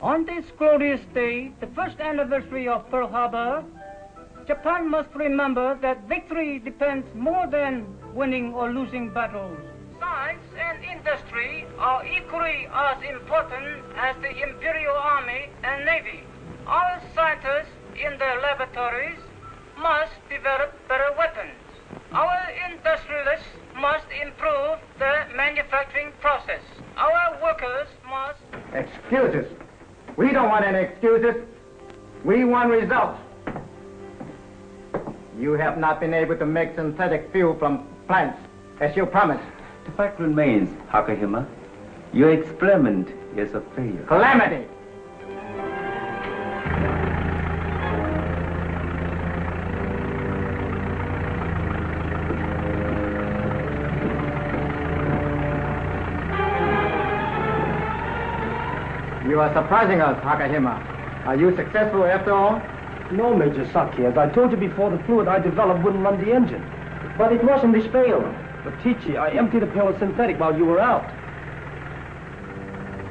On this glorious day, the first anniversary of Pearl Harbor, Japan must remember that victory depends more than winning or losing battles. Science and industry are equally as important as the Imperial Army and Navy. Our scientists in their laboratories must develop better weapons. Our industrialists must improve the manufacturing process. Our workers must... Excuses. We don't want any excuses. We want results. You have not been able to make synthetic fuel from plants, as you promised. The fact remains, Hakahima, your experiment is a failure. Calamity! You are surprising us, Hakahima. Are you successful after all? No, Major Saki. As I told you before, the fluid I developed wouldn't run the engine. But it wasn't this pail. But Tichi, I emptied the pail of synthetic while you were out.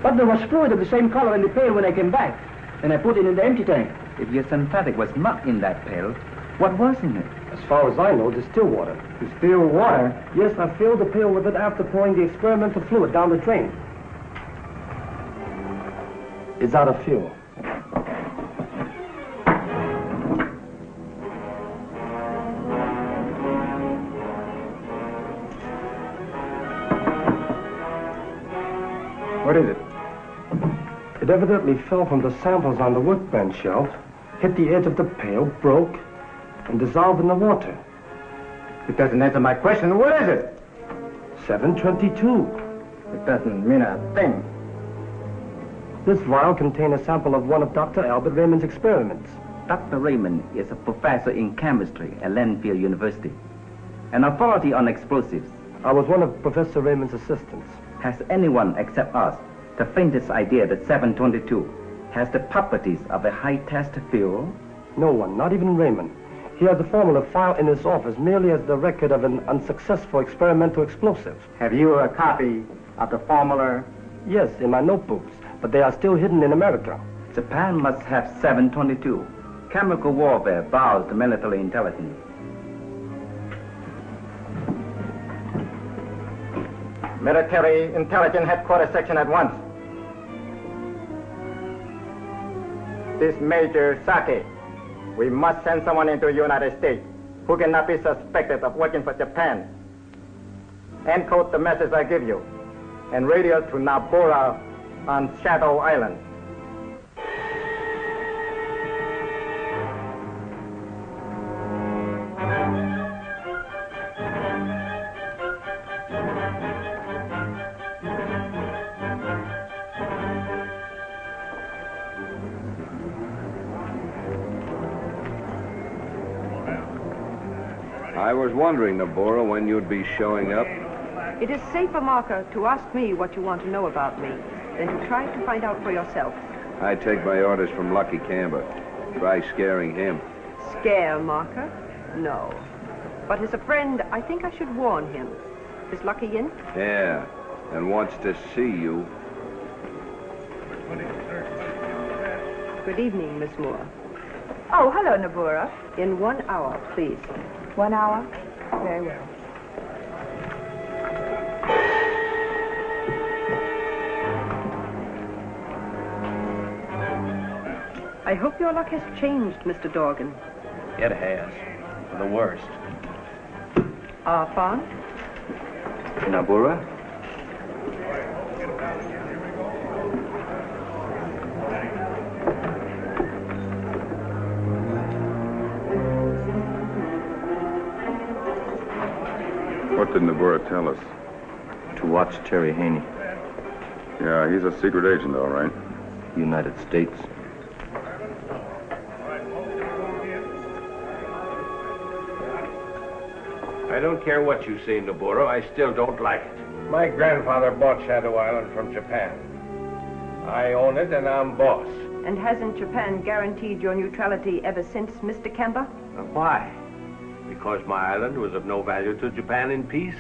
But there was fluid of the same color in the pail when I came back. And I put it in the empty tank. If your synthetic was not in that pail, what was in it? As far as I know, distilled water. Distilled water? Yes, I filled the pail with it after pouring the experimental fluid down the drain. It's out of fuel. What is it? It evidently fell from the samples on the workbench shelf, hit the edge of the pail, broke, and dissolved in the water. It doesn't answer my question. What is it? 722. It doesn't mean a thing. This vial contained a sample of one of Dr. Albert Raymond's experiments. Dr. Raymond is a professor in chemistry at Lanfield University, an authority on explosives. I was one of Professor Raymond's assistants. Has anyone except us the faintest idea that 722 has the properties of a high-test fuel? No one, not even Raymond. He has the formula filed in his office merely as the record of an unsuccessful experimental explosive. Have you a copy of the formula? Yes, in my notebooks, but they are still hidden in America. Japan must have 722. Chemical warfare bows the military intelligence. Military Intelligence Headquarters Section at once. This Major Saki, we must send someone into the United States who cannot be suspected of working for Japan. Encode the message I give you and radio to Nabora on Shadow Island. I was wondering, Nabora, when you'd be showing up. It is safer, Marker, to ask me what you want to know about me than to try to find out for yourself. I take my orders from Lucky Camber. Try scaring him. Scare, Marker? No. But as a friend, I think I should warn him. Is Lucky in? Yeah, and wants to see you. Good evening, Miss Moore. Oh, hello, Nabora. In 1 hour, please. 1 hour? Very well. I hope your luck has changed, Mr. Dorgan. It has. For the worst. Arfan? Nabora? What did Nabora tell us? To watch Terry Haney, Yeah, he's a secret agent, all right. United States. I don't care what you say, Nabora. I still don't like it. My grandfather bought Shadow Island from Japan. I own it, and I'm boss. And hasn't Japan guaranteed your neutrality ever since, Mr. Kemba? Why? Because my island was of no value to Japan in peace?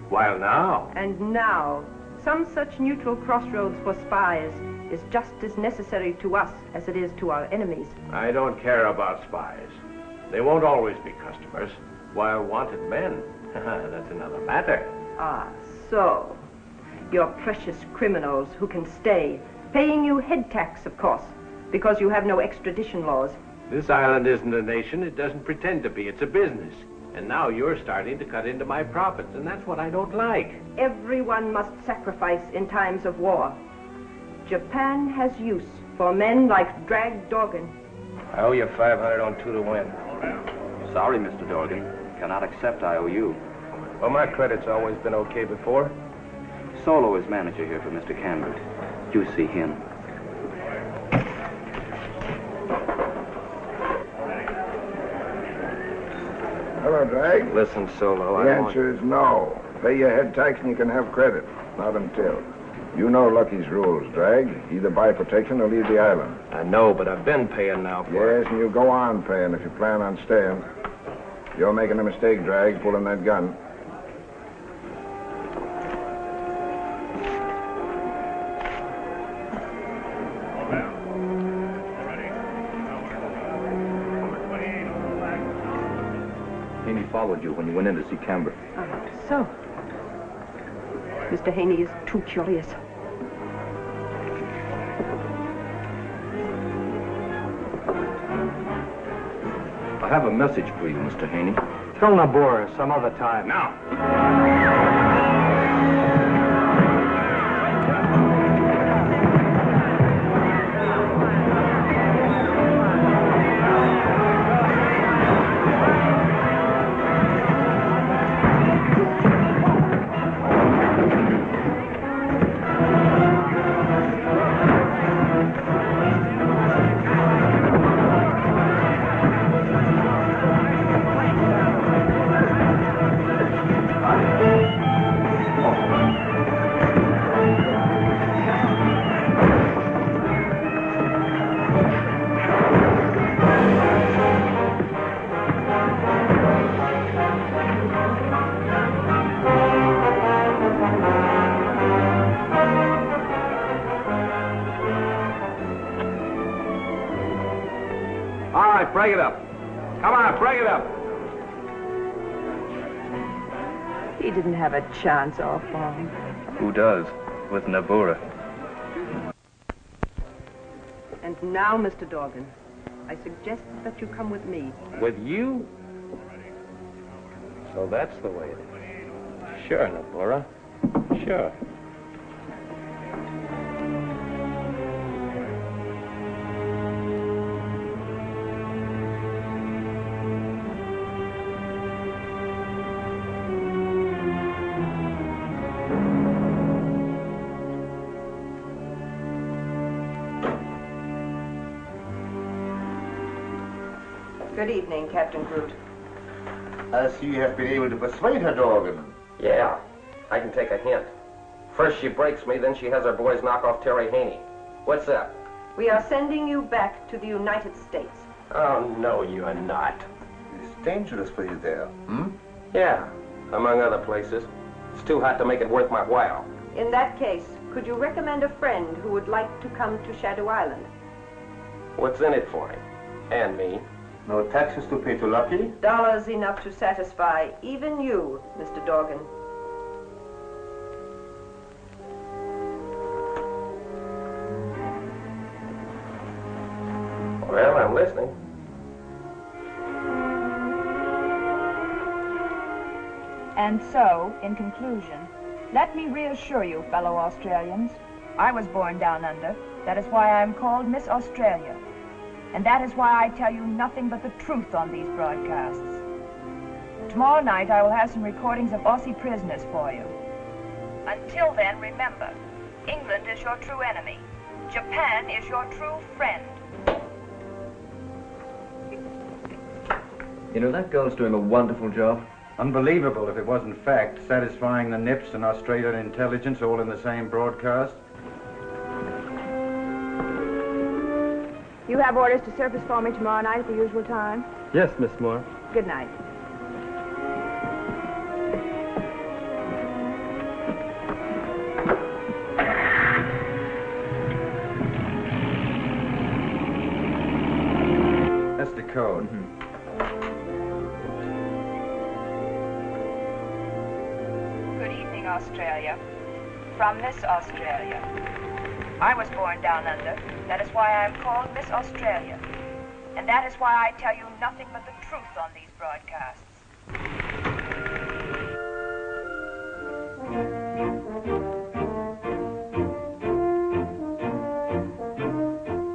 While now... And now, some such neutral crossroads for spies is just as necessary to us as it is to our enemies. I don't care about spies. They won't always be customers, while wanted men, that's another matter. Ah, so you're precious criminals who can stay, paying you head tax, of course, because you have no extradition laws. This island isn't a nation. It doesn't pretend to be. It's a business. And now you're starting to cut into my profits, and that's what I don't like. Everyone must sacrifice in times of war. Japan has use for men like Drag Dorgan. I owe you 500 on 2 to win. Sorry, Mr. Dorgan. Cannot accept IOU. Well, my credit's always been okay before. Solo is manager here for Mr. Camber. You see him. Hello, Drag. Listen, Solo, The answer is no. Pay your head tax and you can have credit. Not until. You know Lucky's rules, Drag. Either buy protection or leave the island. I know, but I've been paying now for Yes, and you go on paying if you plan on staying. You're making a mistake, Drag, pulling that gun. Haney followed you when you went in to see Camber. So, Mr. Haney is too curious. I have a message for you, Mr. Haney. Tell Nabora some other time. Now. Break it up. Come on, break it up. He didn't have a chance off long. Who does? With Nabora. And now, Mr. Dorgan, I suggest that you come with me. With you? So that's the way it is. Sure, Nabora. Sure. Good evening, Captain Groot. I see you have been able to persuade her, Dorgan. Yeah, I can take a hint. First she breaks me, then she has her boys knock off Terry Haney. What's up? We are sending you back to the United States. Oh, no, you're not. It's dangerous for you there, Yeah, among other places. It's too hot to make it worth my while. In that case, could you recommend a friend who would like to come to Shadow Island? What's in it for him? And me? No taxes to pay to Lucky? Dollars enough to satisfy even you, Mr. Dorgan. Well, I'm listening. And so, in conclusion, let me reassure you, fellow Australians, I was born down under. That is why I am called Miss Australia. And that is why I tell you nothing but the truth on these broadcasts. Tomorrow night I will have some recordings of Aussie prisoners for you. Until then, remember, England is your true enemy. Japan is your true friend. You know, that girl's doing a wonderful job. Unbelievable if it wasn't fact, satisfying the Nips and Australian intelligence all in the same broadcast. You have orders to surface for me tomorrow night at the usual time? Yes, Miss Moore. Good night. greeting, Australia. From Miss Australia. I was born down under. That is why I am called Miss Australia. And that is why I tell you nothing but the truth on these broadcasts.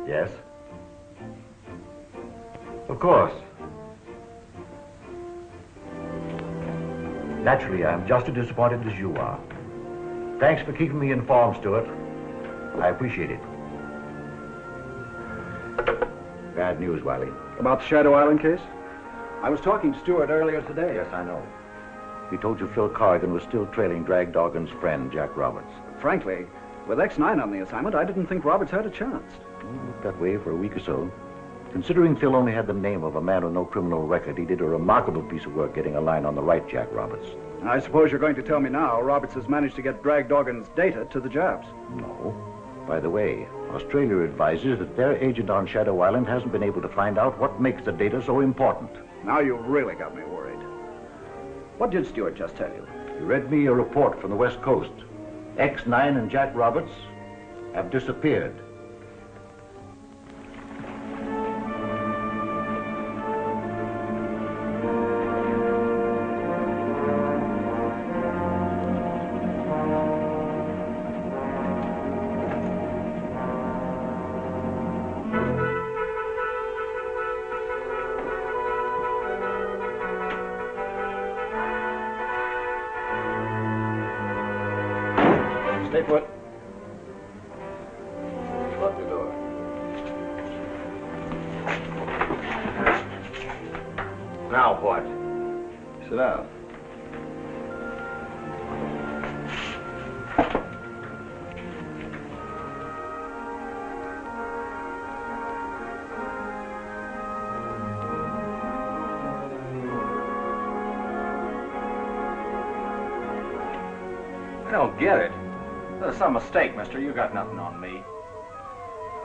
Yes? Of course. Naturally, I'm just as disappointed as you are. Thanks for keeping me informed, Stuart. I appreciate it. Bad news, Wiley. About the Shadow Island case? I was talking to Stuart earlier today. Yes, I know. He told you Phil Corrigan was still trailing Drag Doggin's friend, Jack Roberts. Frankly, with X9 on the assignment, I didn't think Roberts had a chance. Well, it looked that way for a week or so. Considering Phil only had the name of a man with no criminal record, he did a remarkable piece of work getting a line on the right Jack Roberts. I suppose you're going to tell me now Roberts has managed to get Drag Doggin's data to the Japs. No. By the way, Australia advises that their agent on Shadow Island hasn't been able to find out what makes the data so important. Now you've really got me worried. What did Stuart just tell you? He read me a report from the West Coast. X9 and Jack Roberts have disappeared. Stay put. Lock the door. Now what? Sit down. I don't get it. There's some mistake, mister. You got nothing on me.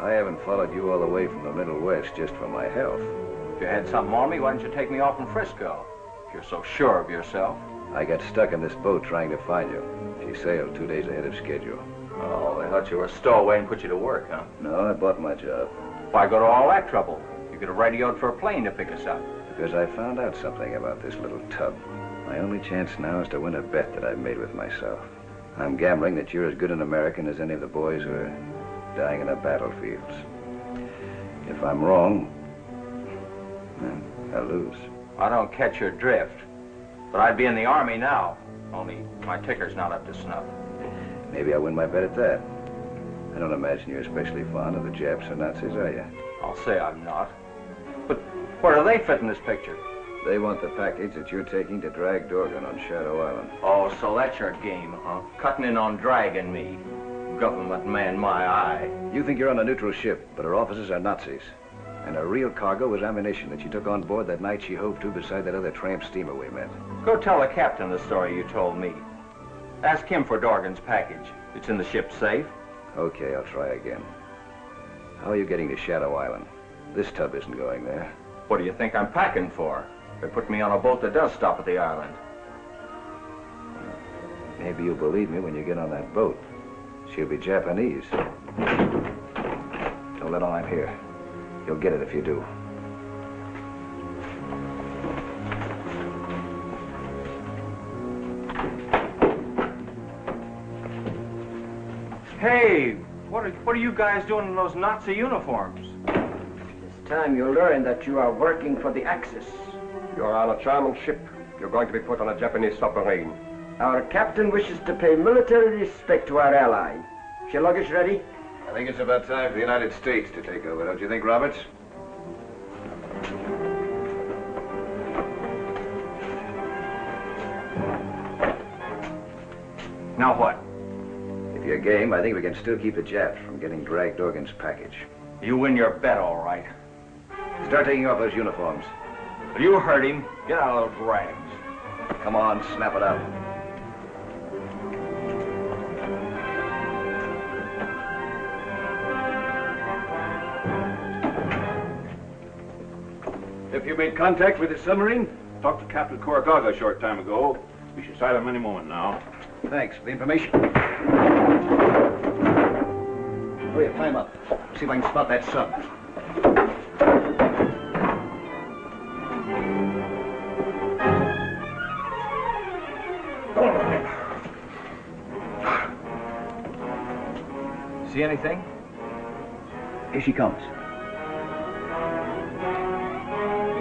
I haven't followed you all the way from the Middle West just for my health. If you had something on me, why didn't you take me off from Frisco? If you're so sure of yourself. I got stuck in this boat trying to find you. She sailed 2 days ahead of schedule. Oh, they thought you were a stowaway and put you to work, huh? No, I bought my job. Why go to all that trouble? You could have radioed for a plane to pick us up. Because I found out something about this little tub. My only chance now is to win a bet that I've made with myself. I'm gambling that you're as good an American as any of the boys who are dying in the battlefields. If I'm wrong, then I'll lose. I don't catch your drift. But I'd be in the Army now. Only my ticker's not up to snuff. Maybe I'll win my bet at that. I don't imagine you're especially fond of the Japs or Nazis, are you? I'll say I'm not. But where do they fit in this picture? They want the package that you're taking to Drag Dorgan on Shadow Island. Oh, so that's your game, huh? Cutting in on dragging me. Government man, my eye. You think you're on a neutral ship, but her officers are Nazis. And her real cargo was ammunition that she took on board that night she hove to beside that other tramp steamer we met. Go tell the captain the story you told me. Ask him for Dorgan's package. It's in the ship's safe. Okay, I'll try again. How are you getting to Shadow Island? This tub isn't going there. What do you think I'm packing for? They put me on a boat that does stop at the island. Maybe you'll believe me when you get on that boat. She'll be Japanese. Don't let on I'm here. You'll get it if you do. Hey, what are you guys doing in those Nazi uniforms? It's time you learn that you are working for the Axis. You're on a German ship. You're going to be put on a Japanese submarine. Our captain wishes to pay military respect to our ally. Is your luggage ready? I think it's about time for the United States to take over, don't you think, Roberts? Now what? If you're game, I think we can still keep the Japs from getting Drag Dorgan's package. You win your bet, all right. Start taking off those uniforms. But you heard him. Get out of those rags. Come on, snap it up. If you made contact with the submarine, talked to Captain Koragaga a short time ago. We should sight them any moment now. Thanks for the information. Hurry up, climb up. See if I can spot that sub. See anything? Here she comes.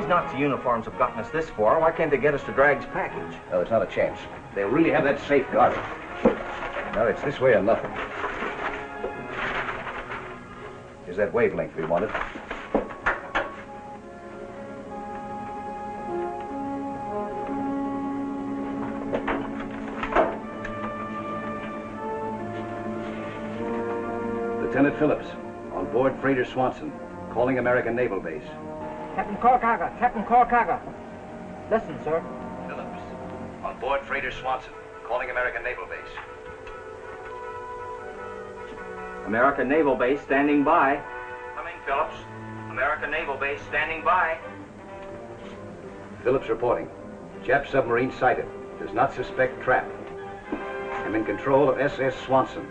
These Nazi uniforms have gotten us this far. Why can't they get us to Dragg's package? No, it's not a chance. They really have that safe guarded. No, it's this way or nothing. Here's that wavelength we wanted. Lieutenant Phillips, on board freighter Swanson, calling American Naval Base. Captain Korkaga, Captain Korkaga. Listen, sir. Phillips, on board freighter Swanson, calling American Naval Base. American Naval Base standing by. Coming, Phillips. American Naval Base standing by. Phillips reporting. Jap submarine sighted. Does not suspect trap. I'm in control of SS Swanson.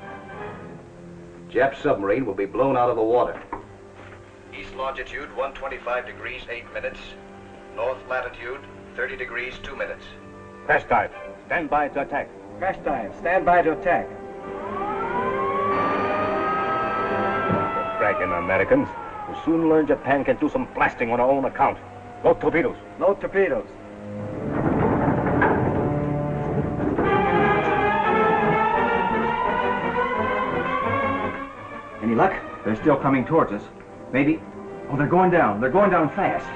Jap submarine will be blown out of the water. East longitude 125 degrees 8 minutes. North latitude 30 degrees 2 minutes. Crash dive. Stand by to attack. Crash dive. Stand by to attack. Fracking Americans. We'll soon learn Japan can do some blasting on our own account. No torpedoes. No torpedoes. Any luck? They're still coming towards us. Maybe... Oh, they're going down. They're going down fast.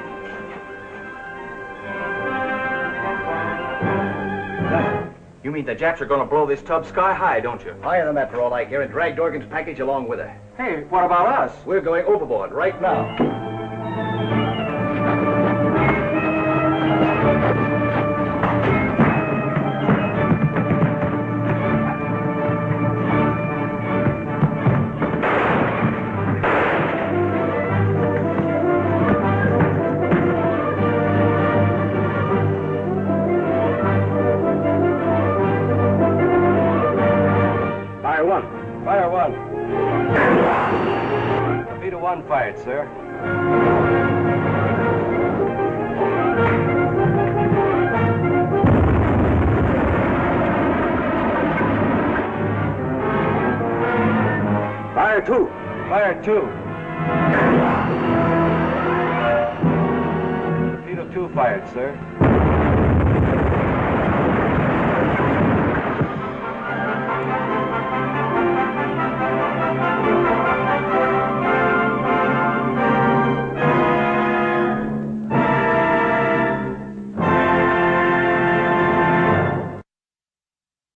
You mean the Japs are going to blow this tub sky high, don't you? Higher than that for all I care, and drag Dorgan's package along with her. Hey, what about us? We're going overboard right now. Fire one. Torpedo one fired, sir. Fire two. Fire two. Torpedo two fired, sir.